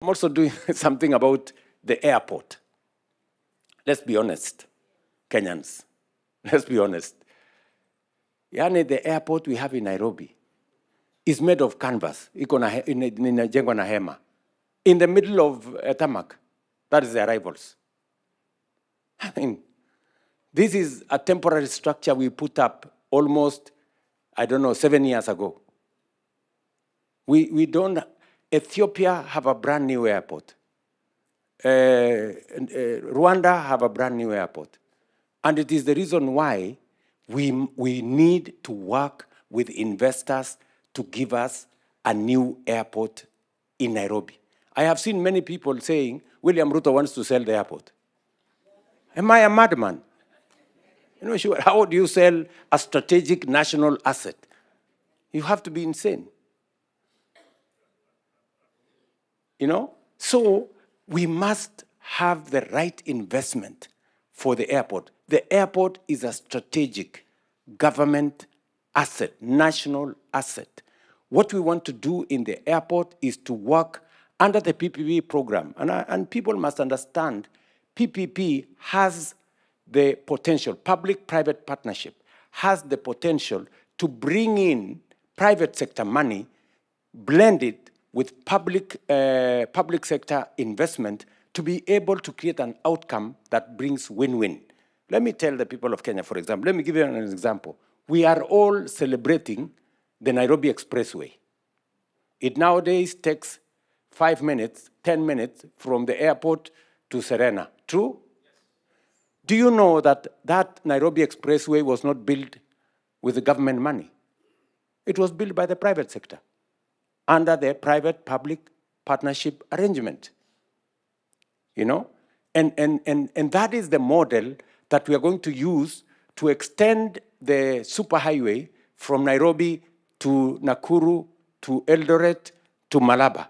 I'm also doing something about the airport. Let's be honest, Kenyans. Let's be honest. Yani, the airport we have in Nairobi is made of canvas. Inajengwa na hema. In the middle of tarmac. That is the arrivals. I mean, this is a temporary structure we put up almost, 7 years ago. We don't, Ethiopia have a brand new airport. Rwanda have a brand new airport. And it is the reason why we need to work with investors to give us a new airport in Nairobi. I have seen many people saying, William Ruto wants to sell the airport. Am I a madman? How do you sell a strategic national asset? You have to be insane. So we must have the right investment for the airport. The airport is a strategic government asset, national asset. What we want to do in the airport is to work under the PPP program. And people must understand, PPP has the potential, public-private partnership has the potential to bring in private sector money, blend it with public sector investment to be able to create an outcome that brings win-win. Let me tell the people of Kenya, for example, let me give you an example. We are all celebrating the Nairobi Expressway. It nowadays takes 5 minutes, 10 minutes from the airport to Serena. True? Yes. Do you know that that Nairobi Expressway was not built with the government money? It was built by the private sector under the private-public partnership arrangement. And that is the model that we are going to use to extend the superhighway from Nairobi to Nakuru, to Eldoret, to Malaba.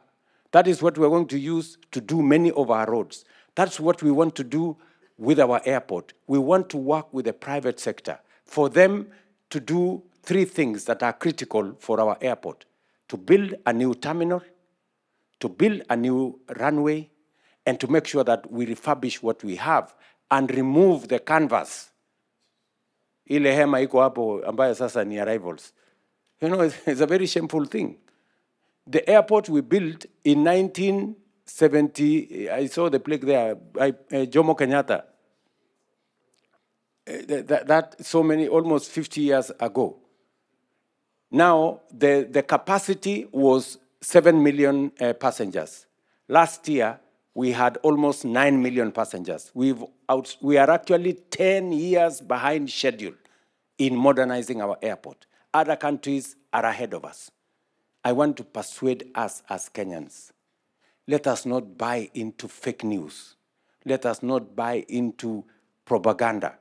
That is what we're going to use to do many of our roads. That's what we want to do with our airport. We want to work with the private sector for them to do 3 things that are critical for our airport: to build a new terminal, to build a new runway, and to make sure that we refurbish what we have and remove the canvas. Ile hema iko hapo ambayo sasa ni arrivals. It's a very shameful thing. The airport we built in 1970, I saw the plaque there, Jomo Kenyatta. Almost 50 years ago. Now, the capacity was 7 million passengers. Last year, we had almost 9 million passengers. We are actually 10 years behind schedule in modernizing our airport. Other countries are ahead of us. I want to persuade us as Kenyans. Let us not buy into fake news. Let us not buy into propaganda.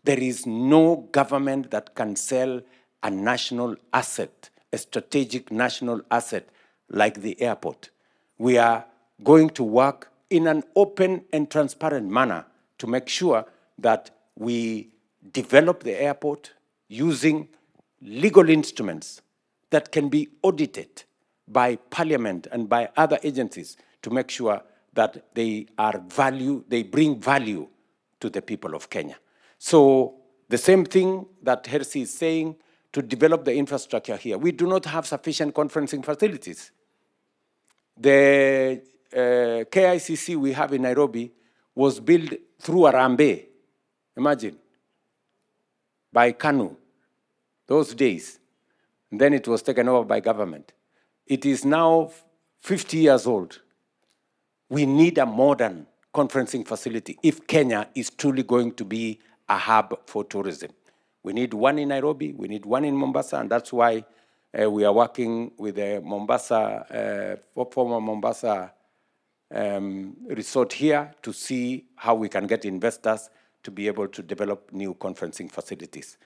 There is no government that can sell a national asset, a strategic national asset like the airport. We are going to work in an open and transparent manner to make sure that we develop the airport using legal instruments that can be audited by Parliament and by other agencies to make sure that they bring value to the people of Kenya. So the same thing that Hersi is saying, to develop the infrastructure here. We do not have sufficient conferencing facilities. The KICC we have in Nairobi was built through Arambe, imagine, by KANU, those days. And then it was taken over by government. It is now 50 years old. We need a modern conferencing facility if Kenya is truly going to be a hub for tourism. We need one in Nairobi, we need one in Mombasa, and that's why we are working with the former Mombasa resort here to see how we can get investors to be able to develop new conferencing facilities.